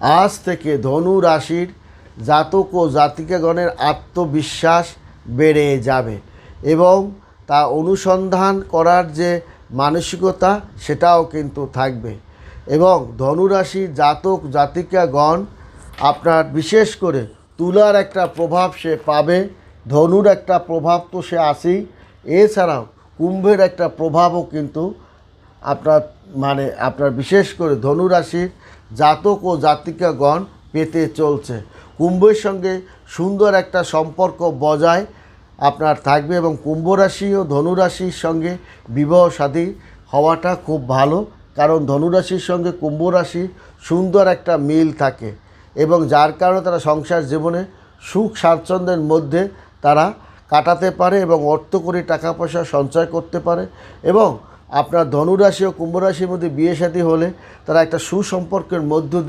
আজ থেকে ধনু রাশির জাতক ও জাতিকাগণের আত্মবিশ্বাস বেড়ে যাবে এবং তা অনুসন্ধান করার যে মানসিকতা সেটাও কিন্তু থাকবে। এবং ধনুরাশির জাতক জাতিকাগণ আপনার বিশেষ করে তুলার একটা প্রভাব সে পাবে, ধনুর একটা প্রভাব তো সে আসেই, এছাড়াও কুম্ভের একটা প্রভাবও কিন্তু আপনার বিশেষ করে ধনুরাশির জাতক ও জাতিকাগণ পেতে চলছে। কুম্ভের সঙ্গে সুন্দর একটা সম্পর্ক বজায় আপনার থাকবে এবং কুম্ভ রাশি ও ধনুরাশির সঙ্গে বিবাহ শাদী হওয়াটা খুব ভালো, কারণ ধনুরাশির সঙ্গে কুম্ভ রাশি সুন্দর একটা মিল থাকে এবং যার কারণে তারা সংসার জীবনে সুখ স্বাচ্ছন্দ্যের মধ্যে তারা কাটাতে পারে এবং অর্থকরী টাকা পয়সা সঞ্চয় করতে পারে। এবং আপনার ধনুরাশি ও কুম্ভ রাশির মধ্যে বিয়ে শাদী হলে তারা একটা সুসম্পর্কের মধ্য দিয়ে